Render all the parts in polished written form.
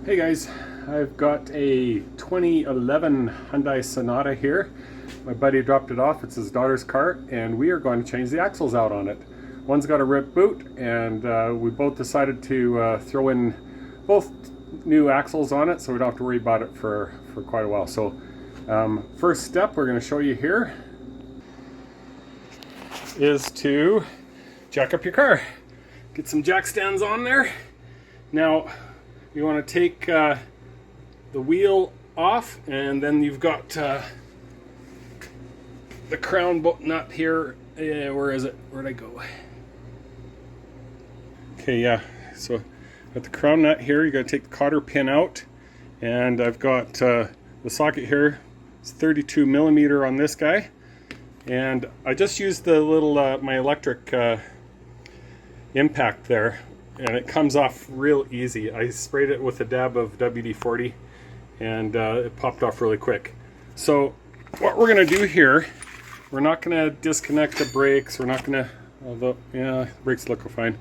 Hey guys, I've got a 2011 Hyundai Sonata here. My buddy dropped it off. It's his daughter's car, and we are going to change the axles out on it. One's got a ripped boot, and we both decided to throw in both new axles on it, so we don't have to worry about it for quite a while. So first step we're going to show you here is to jack up your car. Get some jack stands on there. Now you want to take the wheel off, and then you've got the crown nut here. Where is it? Where'd I go? Okay, yeah. So got the crown nut here. You got to take the cotter pin out, and I've got the socket here. It's 32 millimeter on this guy, and I just used the little my electric impact there. And it comes off real easy. I sprayed it with a dab of WD-40 and it popped off really quick. So what we're going to do here, we're not going to disconnect the brakes. We're not going to, although, yeah, brakes look fine.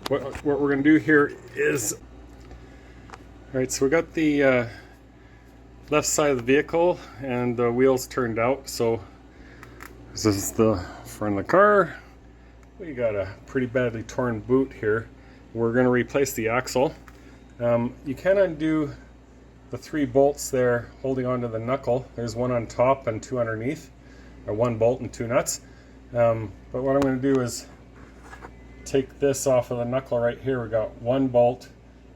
What we're going to do here is, all right, so we got the left side of the vehicle and the wheels turned out. So this is the front of the car. We got a pretty badly torn boot here. We're going to replace the axle. You can undo the 3 bolts there holding onto the knuckle. There's one on top and 2 underneath, or 1 bolt and 2 nuts. But what I'm going to do is take this off of the knuckle right here. We got 1 bolt,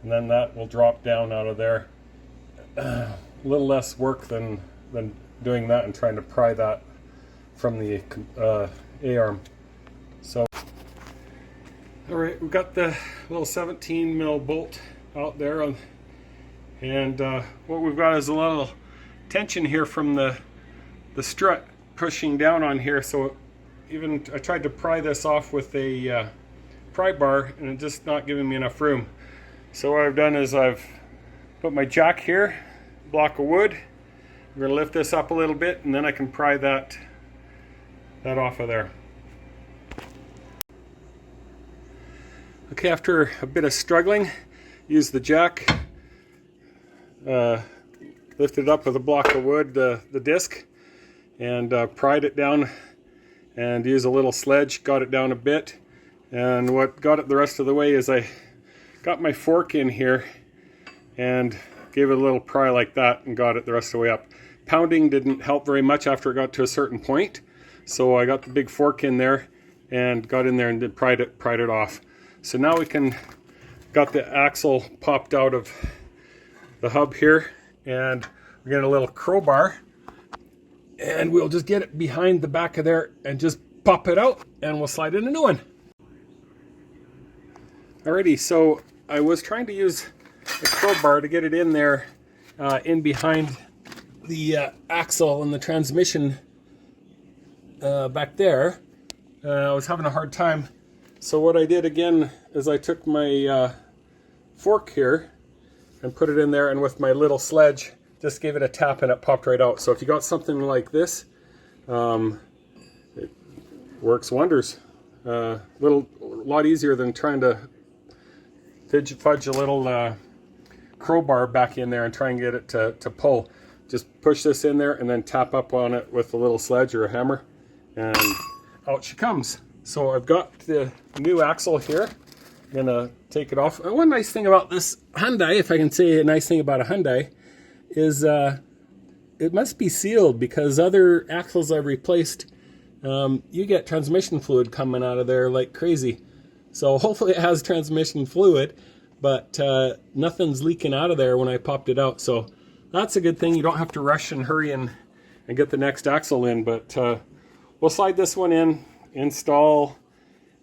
and then that will drop down out of there. A little less work than doing that and trying to pry that from the A-arm. So alright, we've got the little 17 mil bolt out there, and what we've got is a little tension here from the strut pushing down on here. So even I tried to pry this off with a pry bar, and it's just not giving me enough room. So what I've done is I've put my jack here, block of wood. I'm going to lift this up a little bit, and then I can pry that off of there. Okay, after a bit of struggling, use the jack, lifted it up with a block of wood, the disc, and pried it down, and use a little sledge, got it down a bit. And what got it the rest of the way is I got my fork in here and gave it a little pry like that and got it the rest of the way up. Pounding didn't help very much after it got to a certain point, so I got the big fork in there and got in there and pried it off. So now we got the axle popped out of the hub here, and we got a little crowbar, and we'll just get it behind the back of there and just pop it out, and we'll slide in a new one. Alrighty, so I was trying to use the crowbar to get it in there, in behind the axle and the transmission back there. I was having a hard time. So what I did again is I took my fork here and put it in there, and with my little sledge just gave it a tap and it popped right out. So if you got something like this, it works wonders. A lot easier than trying to fudge a little crowbar back in there and try and get it to pull. Just push this in there and then tap up on it with a little sledge or a hammer, and out she comes. So I've got the new axle here. I'm gonna take it off. One nice thing about this Hyundai, if I can say a nice thing about a Hyundai, is it must be sealed, because other axles I've replaced, you get transmission fluid coming out of there like crazy. So hopefully it has transmission fluid, but nothing's leaking out of there when I popped it out. So that's a good thing. You don't have to rush and hurry and get the next axle in, but we'll slide this one in. Install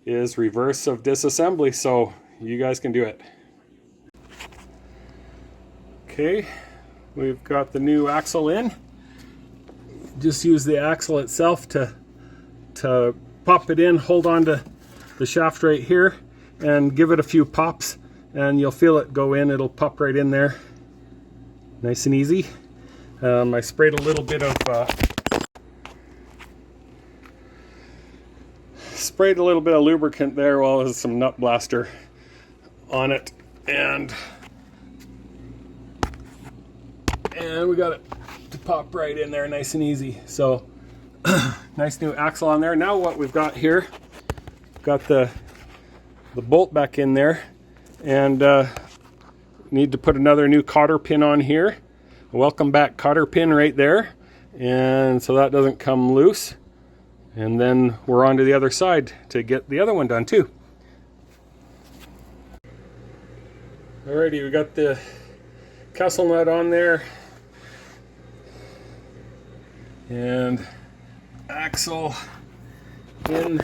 is reverse of disassembly, so you guys can do it. Okay, we've got the new axle in. Just use the axle itself to pop it in, hold on to the shaft right here, and give it a few pops, and you'll feel it go in. It'll pop right in there, nice and easy. I sprayed a little bit of lubricant there, while there's some nut blaster on it, and and we got it to pop right in there nice and easy. So nice new axle on there. Now what we've got here, got the bolt back in there, and need to put another new cotter pin on here. A welcome back cotter pin right there, and so that doesn't come loose. And then we're on to the other side to get the other one done too. Alrighty, we got the Kessel nut on there, and axle in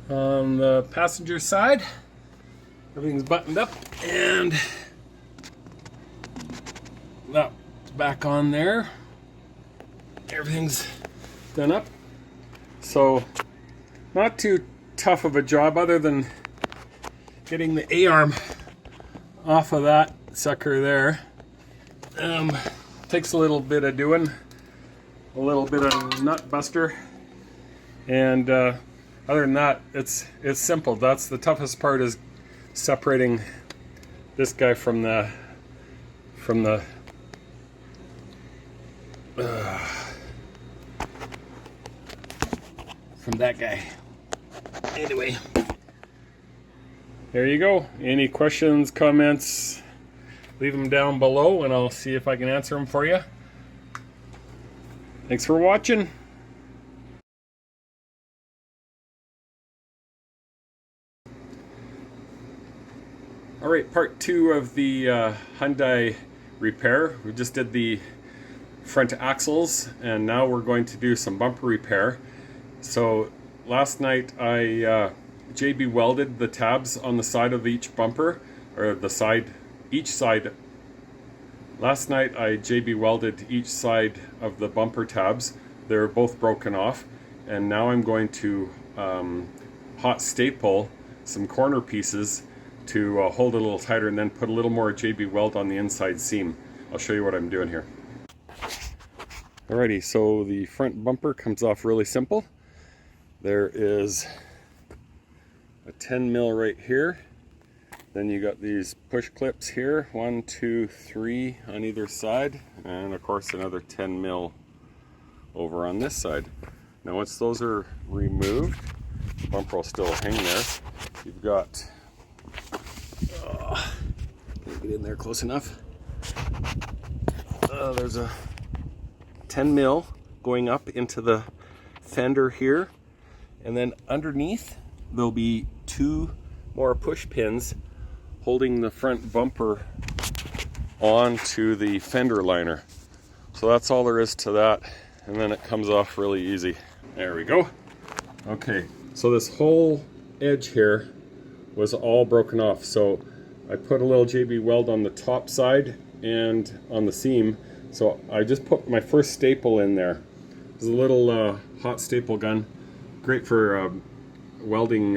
on the passenger side. Everything's buttoned up, and that's back on there. Everything's done up. So not too tough of a job, other than getting the A-arm off of that sucker there. Takes a little bit of doing, a little bit of nut buster, and other than that, it's simple. That's the toughest part, is separating this guy from that guy. Anyway, there you go. Any questions, comments, leave them down below and I'll see if I can answer them for you. Thanks for watching. All right, part 2 of the Hyundai repair. We just did the front axles, and now we're going to do some bumper repair. So last night I JB welded the tabs on the side of each bumper, or each side. Last night I JB welded each side of the bumper tabs. They're both broken off, and now I'm going to hot staple some corner pieces to hold it a little tighter, and then put a little more JB Weld on the inside seam. I'll show you what I'm doing here. Alrighty, so the front bumper comes off really simple. There is a 10 mil right here. Then you got these push clips here, 1, 2, 3 on either side, and of course another 10 mil over on this side. Now once those are removed, the bumper will still hang there. You've got can't get in there close enough. There's a 10 mil going up into the fender here, and then underneath there'll be 2 more push pins holding the front bumper onto the fender liner. So that's all there is to that, and then it comes off really easy. There we go. Okay, so this whole edge here was all broken off, so I put a little JB Weld on the top side and on the seam. So I just put my first staple in there. It's a little hot staple gun, great for welding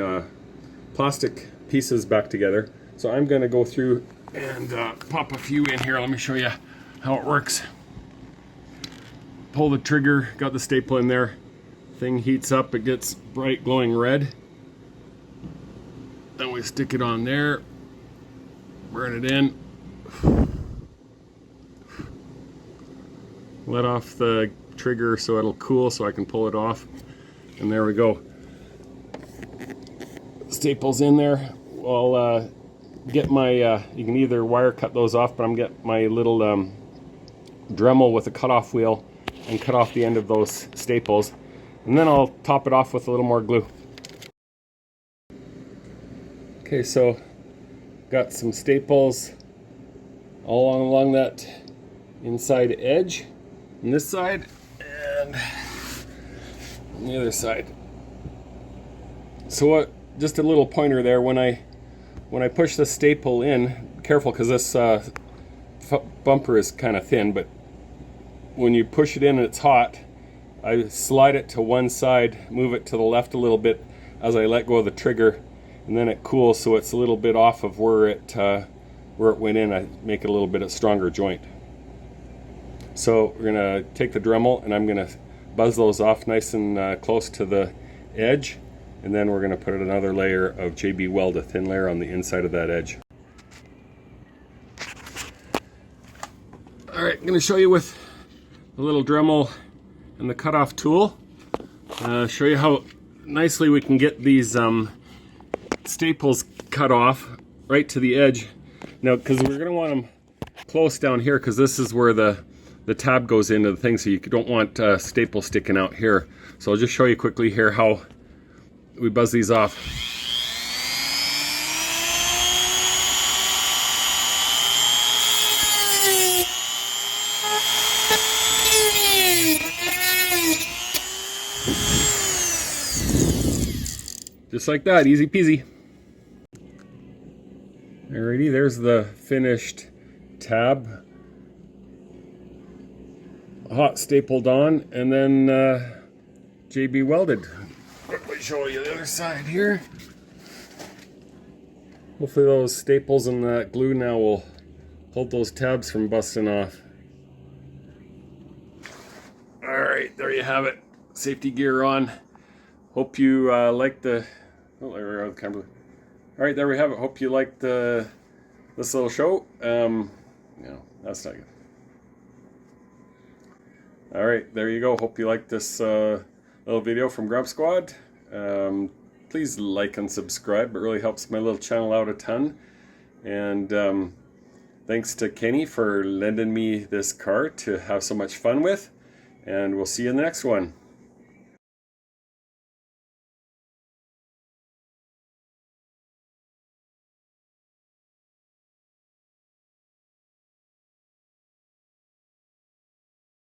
plastic pieces back together. So I'm going to go through and pop a few in here. Let me show you how it works. Pull the trigger, got the staple in there. Thing heats up, it gets bright glowing red. Then we stick it on there, burn it in, let off the trigger so it'll cool so I can pull it off, and there we go. Staples in there. I'll get my, you can either wire cut those off, but I'm getting my little Dremel with a cutoff wheel and cut off the end of those staples, and then I'll top it off with a little more glue. Okay, so got some staples all along that inside edge on this side and on the other side. So what? Just a little pointer there. When I push the staple in, careful because this bumper is kind of thin, but when you push it in and it's hot, I slide it to one side, move it to the left a little bit as I let go of the trigger, and then it cools so it's a little bit off of where it went in. I make it a little bit of stronger joint. So we're gonna take the Dremel and I'm gonna buzz those off nice and close to the edge, and then we're gonna put another layer of JB Weld, a thin layer on the inside of that edge. All right, I'm going to show you with the little Dremel and the cutoff tool. Show you how nicely we can get these staples cut off right to the edge. Now, because we're going to want them close down here, because this is where the tab goes into the thing, so you don't want staples sticking out here. So I'll just show you quickly here how we buzz these off. Just like that, easy peasy. Alrighty, there's the finished tab. Hot stapled on, and then JB welded. Let me show you the other side here. Hopefully those staples and that glue now will hold those tabs from busting off. Alright, there you have it. Safety gear on. Hope you liked the... Oh, there we are, the camera. Alright, there we have it. Hope you liked this little show. No, that's not good. Alright, there you go. Hope you liked this little video from Grampzquad. Please like and subscribe. It really helps my little channel out a ton. And thanks to Kenny for lending me this car to have so much fun with. And we'll see you in the next one.